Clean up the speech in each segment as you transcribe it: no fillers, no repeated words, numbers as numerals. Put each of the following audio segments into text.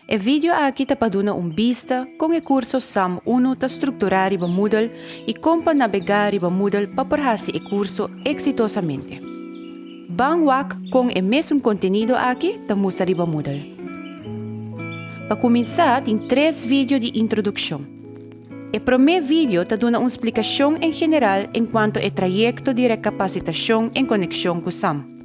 E vídeo aqui ta paduna vista com o curso SAM 1 ta estruturar riba Moodle e como navegar riba Moodle para porhasi o curso exitosamente. Bangwak com o mesmo conteúdo aqui ta mostra riba Moodle. Para começar, tem 3 vídeos de introdução. O primeiro vídeo ta duna uma explicação em geral em quanto ao trajeto de recapacitação em conexão com SAM.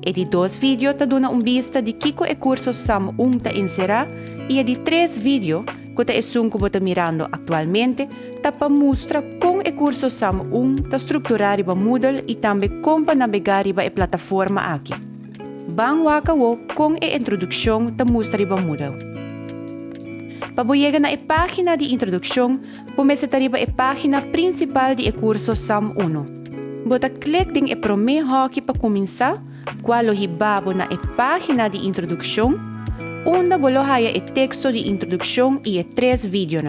E de 2 vídeos ta duna vista de kiko o curso SAM 1 ta inserar e de 3 vídeos que ta esun que bota mirando atualmente ta pa mostra como o curso SAM 1 ta estruturar riba Moodle e também como navegar riba a plataforma aqui. Bangwaka wo com a introdução ta mostra riba Moodle. Paboyega na a página de introdução, começa a riba a página principal de curso SAM 1. Bota clique ding a primeiro hockey para começar, qual hibabo na a página de introdução, onde bolohaya o texto de introdução e 3 vídeos.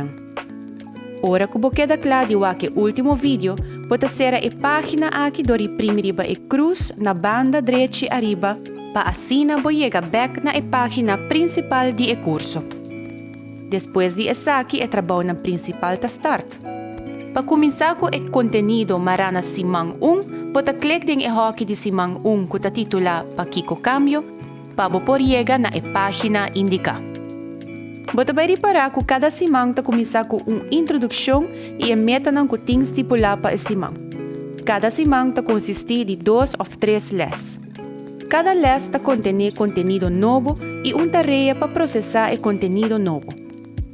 Ora que você queda claro de que o último vídeo, bota ser a página aqui do riba a cruz na banda direita arriba, para assim boyega back na a página principal de curso. Depois de essa aqui, o trabalho na principal ta start. Para começar com o conteúdo marana Simang 1, bota clique em hockey de Simang 1 que ta titula pa Kiko Cambio, para por llegar na página indica. Bota vai reparar que cada Simang ta começar com uma introdução e a meta não que tem estipular para o Simang. Cada Simang ta consiste de 2 ou 3 les. Cada les ta contém conteúdo novo e uma tarefa para processar o conteúdo novo.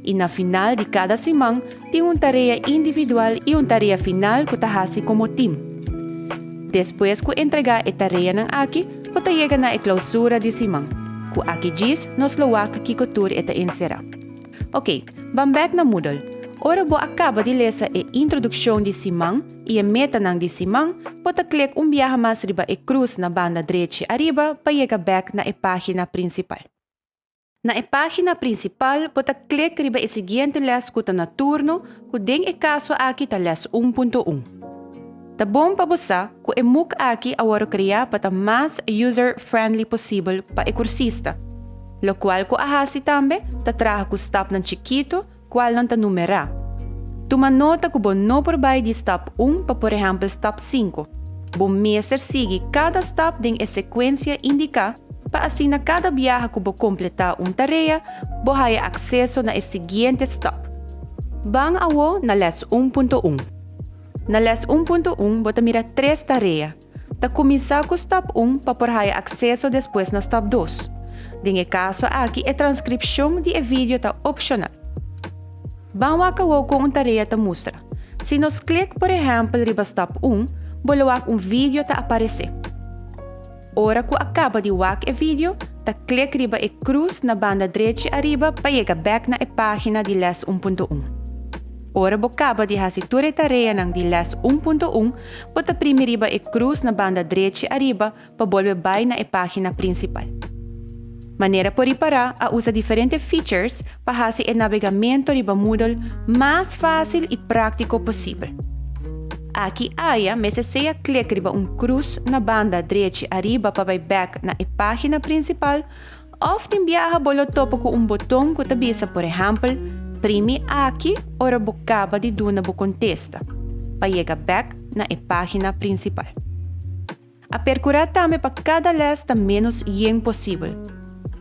E na final de cada semana, tem uma tarefa individual e uma tarefa final que está como time. Depois que entregar a tarefa aqui, você chega na clausura de semana, que aqui diz nos loak que couture está inserar. Ok, vamos back na Moodle. Ora bo acaba de ler a introdução de semana e a meta de semana, você clica viaja mais riba a cruz na banda direita arriba para chegar back na página principal. Na página principal, você clica riba a seguinte les que está na turno, que den o caso aqui ta les 1.1. Tá bom para você que o MOOC aqui agora criar para mais user-friendly possível para o cursista, lo qual que ahasi também ta traga com step ng chiquito, qual não ta numera. Toma nota que bom não provide de step 1 para, por exemplo, step 5. Bom mestre sigue cada step den a sequência indicar para assim na cada viagem que vou completar uma tarefa, vou ter acesso na seguinte step. Bang awo na les 1.1. Na les 1.1, vou mirar 3 tarefas. Ta começar com step 1 para por ter acesso depois na step 2. Em caso aqui, a transcrição de vídeo está opcional. Bang wakawo com uma tarefa ta mostra. Se nós clique, por exemplo, riba step 1, boloak vídeo ta aparecer. Ora que acaba de ver o vídeo, ta clique riba a cruz na banda direita arriba para chegar back na página de les 1.1. Ora que acaba de fazer a tarefa de les 1.1, bota primeiro riba a cruz na banda direita arriba para volver back na página principal. Maneira por reparar a usa diferentes features para fazer o navegamento riba Moodle mais fácil e prático possível. Aqui há, mas se clica riba cruz na banda direita arriba para vai back na página principal, often viaja bolo topo com botão que te bisa, por exemplo, prime aqui ora bocaba de duna bo contesta, para chegar back na página principal. A percurar também para cada les está menos yen possível.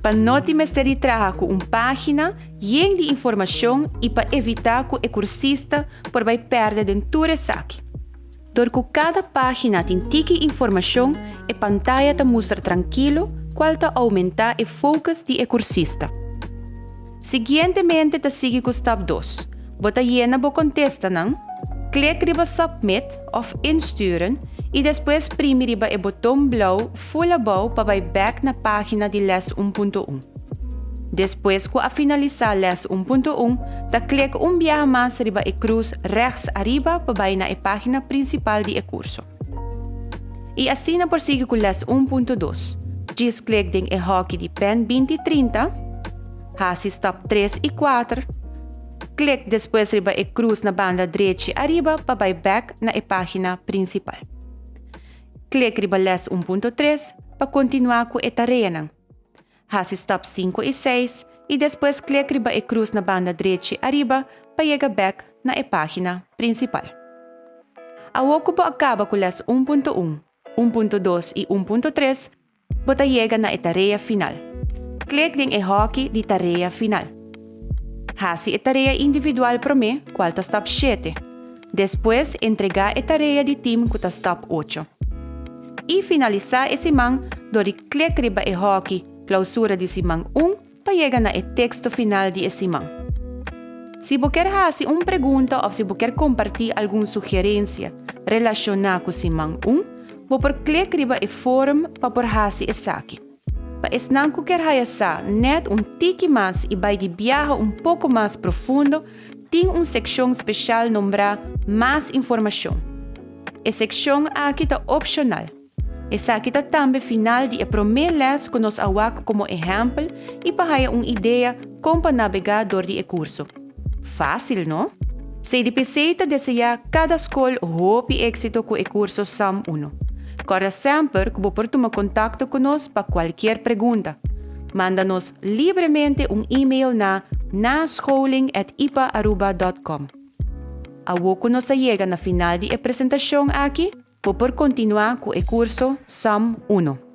Para não te mestre de trabalhar com uma página, yen de informação e para evitar que o cursista por vai perder dentro de saque. Porque cada página tem tique informação, a pantalla te mostra tranquilo, qual te aumenta o foco de cursista. Seguintemente, te sigue com step 2. Bota llena bo contesta não? Clique riba submit of insturen e depois prime riba o botão blauw full above para vai back na página de les 1.1. Depois que a finalizar les 1.1, ta clique viaja mais riba a cruz rechts arriba para vai na página principal de curso. E assim na prossigue com les 1.2. Diz clique den e hockey de pen 2030, hasi step 3 e 4, clique depois riba a cruz na banda direita arriba para vai back na página principal. Clique riba les 1.3 para continuar com a tarefa. Hasi step 5 e 6 e depois clique riba e cruz na banda direita arriba para chegar back na página principal. Ao que acaba com as 1.1, 1.2 e 1.3, bota chega na tarefa final. Clique em hockey de tarefa final. Hasi a tarefa individual para mim, qual está stop 7. Depois, entregar a tarefa de team, que está stop 8. E finalizar esse man, dori clique riba e hockey, clausura de simang 1, para chegar na texto final de esse man. Se você quer fazer uma pergunta ou se você quer compartilhar alguma sugerência relacionada com simang 1, você clique riba e fórum para por fazer esse aqui. Para esnan que quer fazer net tiki mais e vai de viajar pouco mais profundo, tem uma secção especial nombrada Mais Informação. A secção aqui está opcional. Essa aqui está também final de primeira les que nós awak como exemplo e para uma ideia como para navegar door de curso. Fácil, não? Se de precisa desejar cada escola hope éxito com o curso SAM 1. Corre sempre que você tomar contato conosco para qualquer pergunta. Manda-nos livremente e-mail na nascholing@ipa.aruba.com. Ao que nós chega na final de apresentação aqui, você continuar com o curso SAM 1.